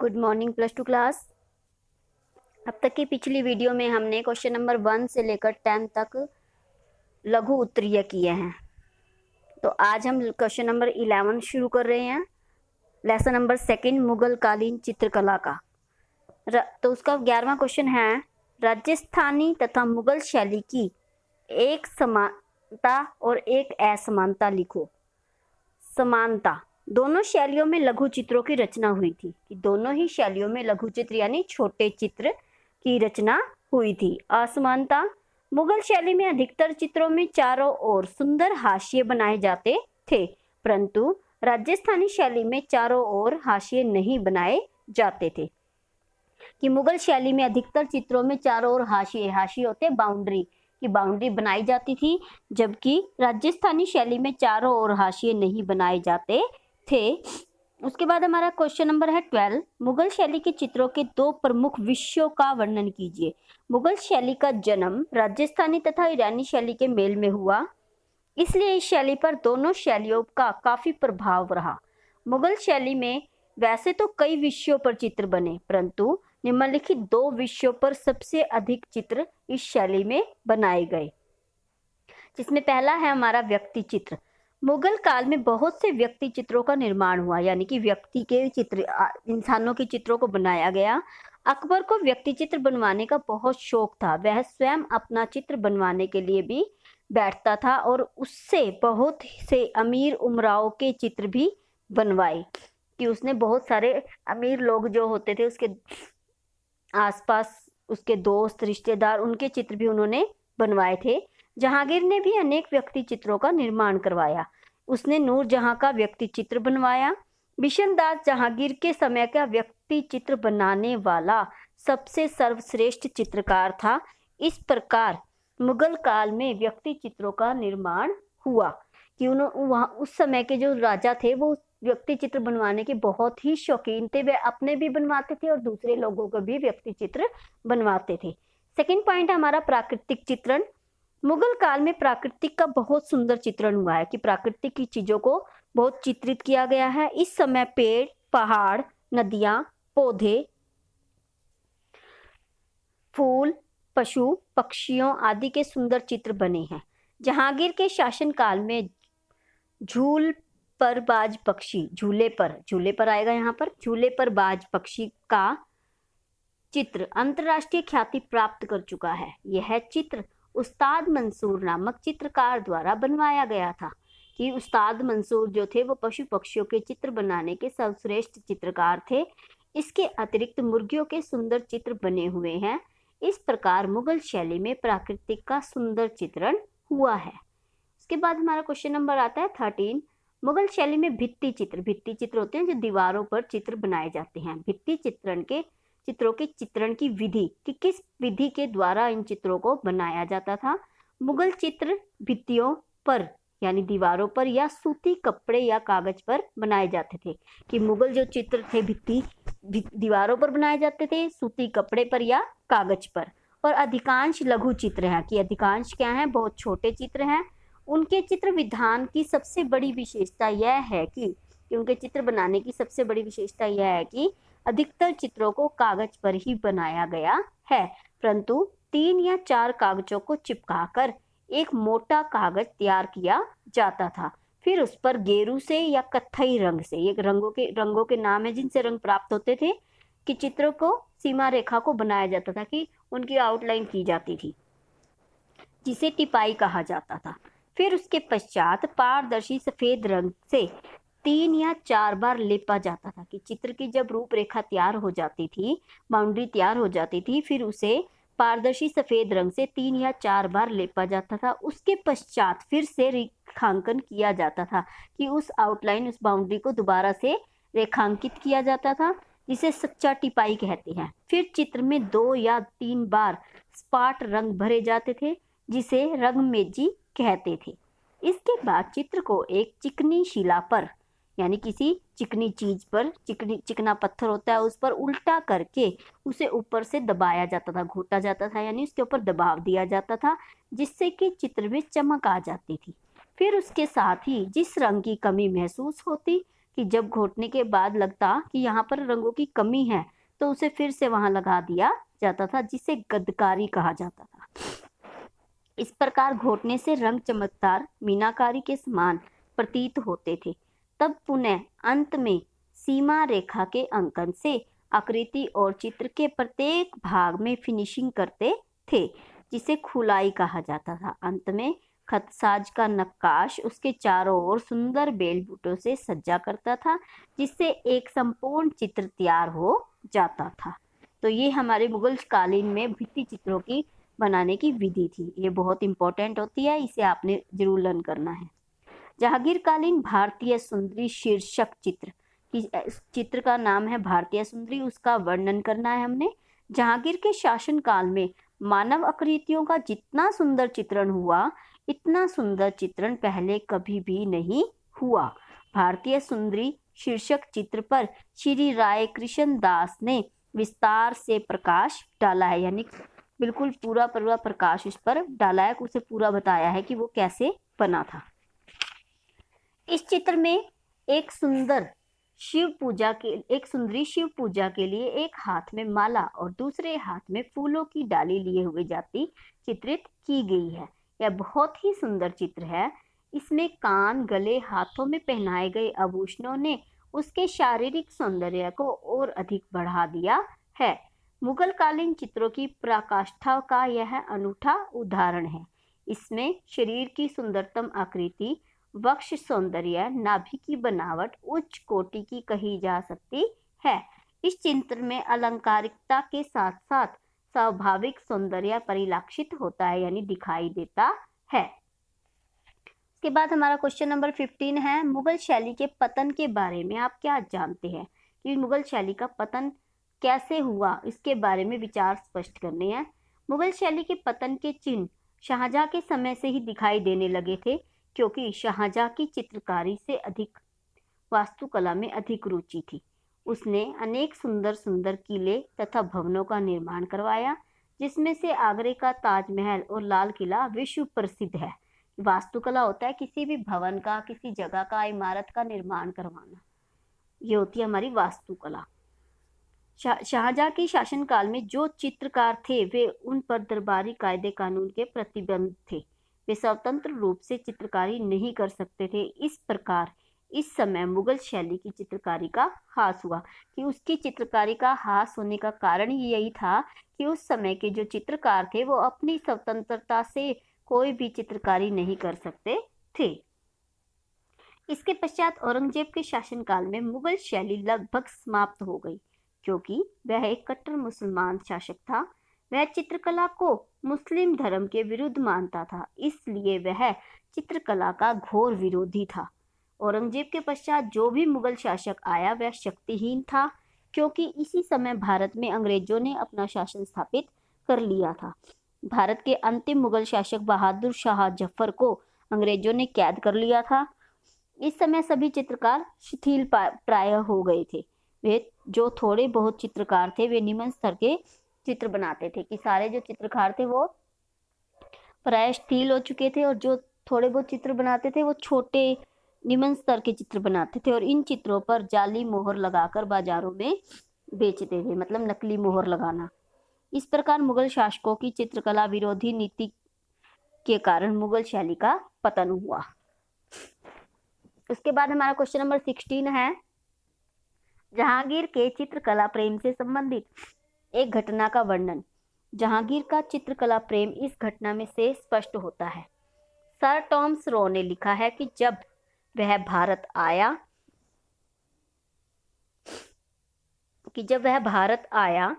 Good morning plus two class. अब तक की पिछली वीडियो में हमने क्वेश्चन नंबर 1 से लेकर 10 तक लघु उत्तरीय किए हैं। तो आज हम क्वेश्चन नंबर 11 शुरू कर रहे हैं, लेसन नंबर 2 मुगल कालीन चित्रकला का। तो उसका 11वां क्वेश्चन है, राजस्थानी तथा मुगल शैली की एक समानता और एक असमानता लिखो। समानता, दोनों शैलियों में लघु चित्रों की रचना हुई थी कि दोनों ही शैलियों में लघु चित्र यानी छोटे चित्र की रचना हुई थी। असमानता, मुगल शैली में अधिकतर चित्रों में चारों ओर सुंदर हाशिए बनाए जाते थे, परंतु राजस्थानी शैली में चारों ओर हाशिए नहीं बनाए जाते थे। कि मुगल शैली में अधिकतर चित्रों में चारों ओर हाशिए होते बाउंड्री की बाउंड्री बनाई जाती थी, जबकि राजस्थानी शैली में चारों ओर हाशिए नहीं बनाए जाते थे। उसके बाद हमारा क्वेश्चन नंबर है 12, मुगल शैली के चित्रों के दो प्रमुख विषयों का वर्णन कीजिए। मुगल शैली का जन्म राजस्थानी तथा ईरानी शैली के मेल में हुआ, इसलिए इस शैली पर दोनों शैलियों का काफी प्रभाव रहा। मुगल शैली में वैसे तो कई विषयों पर चित्र बने, परंतु निम्नलिखित दो विषयों पर सबसे अधिक चित्र इस शैली में बनाए गए, जिसमें पहला है हमारा व्यक्ति चित्र। मुगल काल में बहुत से व्यक्ति चित्रों का निर्माण हुआ, यानी कि व्यक्ति के चित्र, इंसानों के चित्रों को बनाया गया। अकबर को व्यक्ति चित्र बनवाने का बहुत शौक था, वह स्वयं अपना चित्र बनवाने के लिए भी बैठता था और उससे बहुत से अमीर उमराव के चित्र भी बनवाए। कि उसने बहुत सारे अमीर लोग जो होते थे उसके आसपास, उसके दोस्त रिश्तेदार, उनके चित्र भी उन्होंने बनवाए थे। जहांगीर ने भी अनेक व्यक्ति चित्रों का निर्माण करवाया, उसने नूरजहां का व्यक्ति चित्र बनवाया। बिशनदास जहांगीर के समय का व्यक्ति चित्र बनाने वाला सबसे सर्वश्रेष्ठ चित्रकार था। इस प्रकार मुगल काल में व्यक्ति चित्रों का निर्माण हुआ कि वहाँ उस समय के जो राजा थे वो व्यक्ति चित्र बनवाने के बहुत ही शौकीन थे, वे अपने भी बनवाते थे और दूसरे लोगों को भी व्यक्ति चित्र बनवाते थे। सेकंड पॉइंट हमारा प्राकृतिक चित्रण। मुगल काल में प्राकृतिक का बहुत सुंदर चित्रण हुआ है कि प्राकृतिक की चीजों को बहुत चित्रित किया गया है। इस समय पेड़, पहाड़, नदियां, पौधे, फूल, पशु, पक्षियों आदि के सुंदर चित्र बने हैं। जहांगीर के शासनकाल में झूल पर बाज पक्षी, झूले पर आएगा, यहाँ पर झूले पर बाज पक्षी का चित्र अंतरराष्ट्रीय ख्याति प्राप्त कर चुका है। यह चित्र उस्ताद मंसूर नामक चित्रकार द्वारा बनवाया गया था कि उस्ताद मंसूर जो थे वो पशु पक्षियों के चित्र बनाने के सर्वश्रेष्ठ चित्रकार थे। इसके अतिरिक्त मुर्गियों के सुंदर चित्र बने हुए हैं। इस प्रकार मुगल शैली में प्राकृतिक का सुंदर चित्रण हुआ है। उसके बाद हमारा क्वेश्चन नंबर आता है 13, मुगल शैली में भित्ति चित्र होते हैं जो दीवारों पर चित्र बनाए जाते हैं। भित्ति चित्रों के चित्रण की विधि कि किस विधि के द्वारा इन चित्रों को बनाया जाता था। मुगल चित्र भित्तियों पर यानी दीवारों पर या सूती कपड़े या कागज पर बनाए जाते थे। कि मुगल जो चित्र थे भित्ति दीवारों पर बनाए जाते थे, सूती कपड़े पर या कागज पर। और अधिकांश लघु चित्र हैं कि अधिकांश क्या हैं, बहुत छोटे चित्र हैं। उनके चित्र विधान की सबसे बड़ी विशेषता यह है कि उनके चित्र बनाने की सबसे बड़ी विशेषता यह है कि अधिकतर चित्रों को कागज पर ही बनाया गया है, परंतु 3 या 4 कागजों को चिपकाकर एक मोटा कागज तैयार किया जाता था। फिर उस पर गेरू से या कत्थई रंग से, ये रंगों के नाम है जिनसे रंग प्राप्त होते थे, कि चित्रों को सीमा रेखा को बनाया जाता था, कि उनकी आउटलाइन की जाती थी, जिसे टिपाई कहा जाता था। फिर उसके पश्चात पारदर्शी सफेद रंग से 3 या 4 बार लेपा जाता था। कि चित्र की जब रूपरेखा तैयार हो जाती थी, बाउंड्री तैयार हो जाती थी, फिर उसे पारदर्शी सफेद रंग से 3 या 4 बार लेपा जाता था। उसके पश्चात फिर से रेखांकन किया जाता था कि उस आउटलाइन, उस बाउंड्री को दोबारा से रेखांकित किया जाता था, जिसे सच्चा टिपाई कहते हैं। फिर चित्र में 2 या 3 बार स्पॉट रंग भरे जाते थे, जिसे रंगमेजी कहते थे। इसके बाद चित्र को एक चिकनी शिला पर यानी किसी चिकनी चीज पर, चिकना पत्थर होता है उस पर उल्टा करके उसे ऊपर से दबाया जाता था, घोटा जाता था, यानी उसके ऊपर दबाव दिया जाता था, जिससे कि चित्र में चमक आ जाती थी। फिर उसके साथ ही जिस रंग की कमी महसूस होती कि जब घोटने के बाद लगता कि यहाँ पर रंगों की कमी है तो उसे फिर से वहां लगा दिया जाता था, जिसे गद्दकारी कहा जाता था। इस प्रकार घोटने से रंग चमकदार मीनाकारी के समान प्रतीत होते थे। तब पुनः अंत में सीमा रेखा के अंकन से आकृति और चित्र के प्रत्येक भाग में फिनिशिंग करते थे, जिसे खुलाई कहा जाता था। अंत में खतसाज का नक्काश उसके चारों ओर सुंदर बेल बूटों से सज्जा करता था, जिससे एक संपूर्ण चित्र तैयार हो जाता था। तो ये हमारे मुगल कालीन में भित्ति चित्रों की बनाने की विधि थी। ये बहुत इंपॉर्टेंट होती है, इसे आपने जरूर लर्न करना है। जहांगीरकालीन भारतीय सुंदरी शीर्षक चित्र की चित्र का नाम है भारतीय सुंदरी, उसका वर्णन करना है हमने। जहांगीर के शासन काल में मानव आकृतियों का जितना सुंदर चित्रण हुआ, इतना सुंदर चित्रण पहले कभी भी नहीं हुआ। भारतीय सुंदरी शीर्षक चित्र पर श्री राय कृष्ण दास ने विस्तार से प्रकाश डाला है, यानी बिल्कुल पूरा प्रकाश उस पर डाला है, उसे पूरा बताया है कि वो कैसे बना था। इस चित्र में एक सुंदरी शिव पूजा के लिए एक हाथ में माला और दूसरे हाथ में फूलों की डाली लिए हुए जाति चित्रित की गई है। यह बहुत ही सुंदर चित्र है। इसमें कान, गले, हाथों में पहनाए गए आभूषणों ने उसके शारीरिक सौंदर्य को और अधिक बढ़ा दिया है। मुगल कालीन चित्रों की पराकाष्ठा का यह अनूठा उदाहरण है। इसमें शरीर की सुंदरतम आकृति, वक्ष सौंदर्य, नाभि की बनावट उच्च कोटि की कही जा सकती है। इस चित्र में अलंकारिकता के साथ साथ स्वाभाविक सौंदर्य परिलक्षित होता है, यानी दिखाई देता है। इसके बाद हमारा क्वेश्चन नंबर 15 है, मुगल शैली के पतन के बारे में आप क्या जानते हैं? कि मुगल शैली का पतन कैसे हुआ, इसके बारे में विचार स्पष्ट करने हैं। मुगल शैली के पतन के चिन्ह शाहजहां के समय से ही दिखाई देने लगे थे, क्योंकि शाहजहां की चित्रकारी से अधिक वास्तुकला में अधिक रुचि थी। उसने अनेक सुंदर सुंदर किले तथा भवनों का निर्माण करवाया, जिसमें से आगरे का ताजमहल और लाल किला विश्व प्रसिद्ध है। वास्तुकला होता है किसी भी भवन का, किसी जगह का, इमारत का निर्माण करवाना, ये होती है हमारी वास्तुकला। शाहजहां के शासनकाल में जो चित्रकार थे वे उन पर दरबारी कायदे कानून के प्रतिबंध थे। वे स्वतंत्र रूप से चित्रकारी नहीं कर सकते थे। इस प्रकार इस समय मुगल शैली की चित्रकारी का ह्रास हुआ। कि उसकी चित्रकारी का ह्रास होने का कारण ही यही था कि उस समय के जो चित्रकार थे वो अपनी स्वतंत्रता से कोई भी चित्रकारी नहीं कर सकते थे। इसके पश्चात औरंगजेब के शासनकाल में मुगल शैली लगभग समाप्त हो गई, क्योंकि वह एक कट्टर मुसलमान शासक था। वह चित्रकला को मुस्लिम धर्म के विरुद्ध मानता था, इसलिए वह चित्रकला का घोर विरोधी था। औरंगजेब के पश्चात जो भी मुगल शासक आया वह शक्तिहीन था, क्योंकि इसी समय भारत में अंग्रेजों ने अपना शासन स्थापित कर लिया था। भारत के अंतिम मुगल शासक बहादुर शाह जफर को अंग्रेजों ने कैद कर लिया था। इस समय सभी चित्रकार शिथिल प्राय हो गए थे। वे जो थोड़े बहुत चित्रकार थे वे निम्न स्तर के चित्र बनाते थे, कि सारे जो चित्रकार थे वो प्राय शिथिल हो चुके थे, और जो थोड़े बहुत चित्र बनाते थे वो छोटे निम्न स्तर के चित्र बनाते थे, और इन चित्रों पर जाली मोहर लगाकर बाजारों में बेचते थे, मतलब नकली मोहर लगाना। इस प्रकार मुगल शासकों की चित्रकला विरोधी नीति के कारण मुगल शैली का पतन हुआ। उसके बाद हमारा क्वेश्चन नंबर 16 है, जहांगीर के चित्रकला प्रेम से संबंधित एक घटना का वर्णन। जहांगीर का चित्रकला प्रेम इस घटना में से स्पष्ट होता है। सर टॉमस रो ने लिखा है कि जब वह भारत आया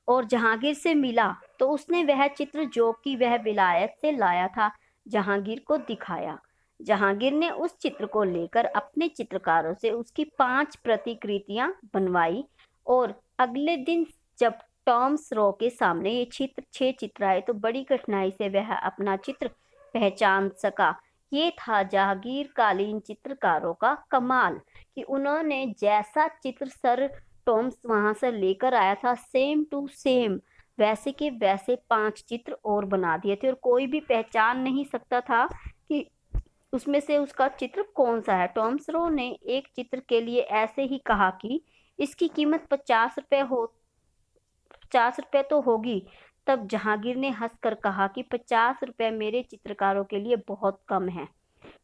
और जहांगीर से मिला तो उसने वह चित्र जो कि वह विलायत से लाया था जहांगीर को दिखाया। जहांगीर ने उस चित्र को लेकर अपने चित्रकारों से उसकी 5 प्रतिकृतियां बनवाई, और अगले दिन जब टॉमस रो के सामने ये 6 चित्र आए तो बड़ी कठिनाई से वह अपना चित्र पहचान सका। ये था जहांगीर कालीन चित्रकारों का कमाल, कि उन्होंने जैसा चित्र सर टॉमस वहां से लेकर आया था सेम टू सेम वैसे के वैसे 5 चित्र और बना दिए थे, और कोई भी पहचान नहीं सकता था कि उसमें से उसका चित्र कौन सा है। टॉमस रो ने एक चित्र के लिए ऐसे ही कहा कि इसकी कीमत 50 रुपए तो होगी। तब जहांगीर ने हंसकर कहा कि 50 रुपए मेरे चित्रकारों के लिए बहुत कम है,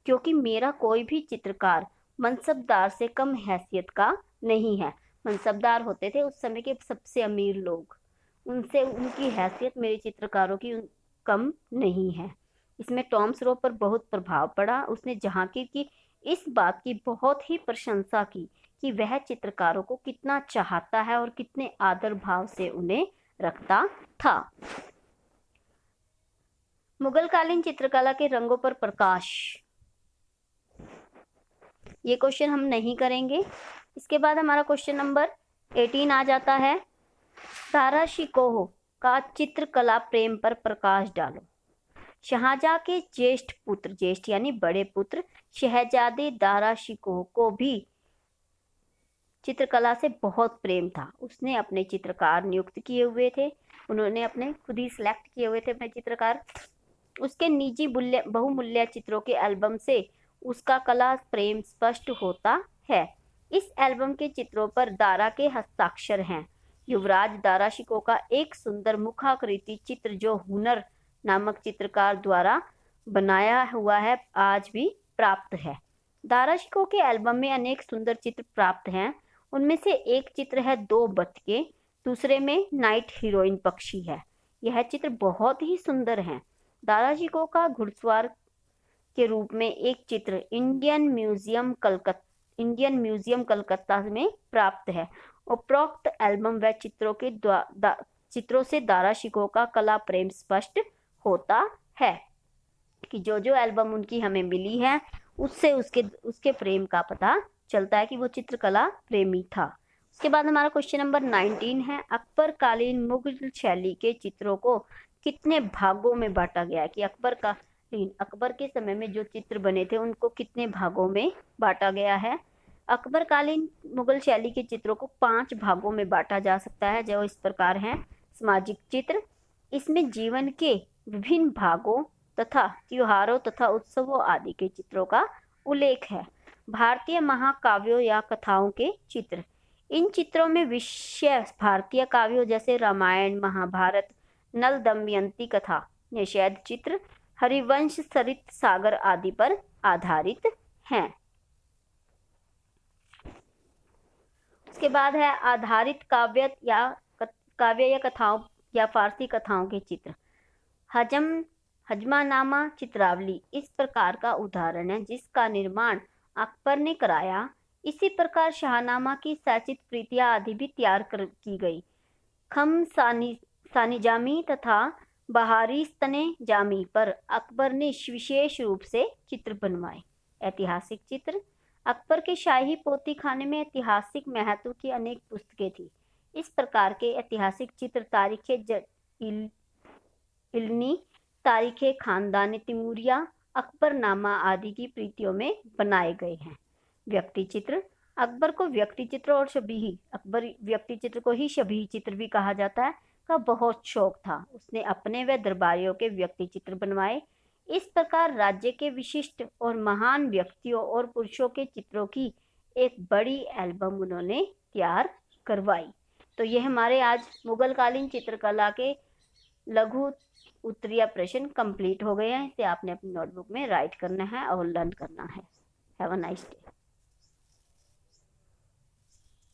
क्योंकि मेरा कोई भी चित्रकार मनसबदार से कम हैसियत का नहीं है। मनसबदार होते थे उस समय के सबसे अमीर लोग, उनसे उनकी हैसियत मेरे चित्रकारों की कम नहीं है। इसमें टॉमस रो पर बहुत प्रभाव पड़ा। उसने जहांगीर की इस बात की बहुत ही प्रशंसा की कि वह चित्रकारों को कितना चाहता है और कितने आदर भाव से उन्हें रखता था। मुगल कालीन चित्रकला के रंगों पर प्रकाश, ये क्वेश्चन हम नहीं करेंगे। इसके बाद हमारा क्वेश्चन नंबर 18 आ जाता है। दारा शिकोह का चित्रकला प्रेम पर प्रकाश डालो। शाहजहां के ज्येष्ठ पुत्र, ज्येष्ठ यानी बड़े पुत्र शहजादे दारा शिकोह को भी चित्रकला से बहुत प्रेम था। उसने अपने चित्रकार नियुक्त किए हुए थे, उन्होंने अपने खुद ही सिलेक्ट किए हुए थे अपने चित्रकार। उसके निजी बहुमूल्य चित्रों के एल्बम से उसका कला प्रेम स्पष्ट होता है। इस एल्बम के चित्रों पर दारा के हस्ताक्षर हैं। युवराज दारा शिकोह का एक सुंदर मुखाकृति चित्र जो हुनर नामक चित्रकार द्वारा बनाया हुआ है, आज भी प्राप्त है। दारा शिकोह के एल्बम में अनेक सुंदर चित्र प्राप्त हैं। उनमें से एक चित्र है 2 बतखे, दूसरे में नाइट हीरोइन पक्षी है। यह चित्र बहुत ही सुंदर है। दारा शिकोह का घुड़सवार के रूप में एक चित्र इंडियन म्यूजियम कलकत्ता में प्राप्त है। उपरोक्त एल्बम व चित्रों से दारा शिकोह का कला प्रेम स्पष्ट होता है कि जो एल्बम उनकी हमें मिली है उससे उसके प्रेम का पता चलता है कि वो चित्रकला प्रेमी था। उसके बाद हमारा क्वेश्चन नंबर 19 है। अकबर कालीन मुगल शैली के चित्रों को कितने भागों में बांटा गया है कि अकबर के समय में जो चित्र बने थे उनको कितने भागों में बांटा गया है। अकबर कालीन मुगल शैली के चित्रों को 5 भागों में बांटा जा सकता है, जो इस प्रकार हैं। सामाजिक चित्र, इसमें जीवन के विभिन्न भागों तथा त्योहारों तथा उत्सवों आदि के चित्रों का उल्लेख है। भारतीय महाकाव्यों या कथाओं के चित्र, इन चित्रों में विषय भारतीय काव्यों जैसे रामायण, महाभारत, नल दमयंती कथा, निषेध चित्र, हरिवंश, सरित सागर आदि पर आधारित हैं। उसके बाद है आधारित काव्य या कथाओं या फारसी कथाओं के चित्र। हजमानामा चित्रावली इस प्रकार का उदाहरण है जिसका निर्माण अकबर ने कराया। इसी प्रकार शाहनामा की सचित प्रीतियां आदि भी तैयार की गई। खम सानिजामी तथा बहारिस्तने जामी पर अकबर ने विशेष रूप से चित्र बनवाए। ऐतिहासिक चित्र, अकबर के शाही पोती खाने में ऐतिहासिक महत्व की अनेक पुस्तकें थी। इस प्रकार के ऐतिहासिक चित्र इल्नी, तारीखे खानदान तिमूरिया, अकबरनामा आदि की प्रीतियों में बनाए गए हैं। व्यक्ति चित्र, अकबर को व्यक्ति चित्र और व्यक्ति चित्र को ही शबीह चित्र भी कहा जाता है का बहुत शौक था। उसने अपने व दरबारियों के व्यक्ति चित्र बनवाए। इस प्रकार राज्य के विशिष्ट और महान व्यक्तियों और पुरुषों के चित्रों की एक बड़ी एल्बम उन्होंने तैयार करवाई। तो ये हमारे आज मुगल कालीन चित्रकला के लघु उत्तरीय प्रश्न कंप्लीट हो गए हैं। इसे आपने अपनी नोटबुक में राइट करना है और लर्न करना है। Have a nice day.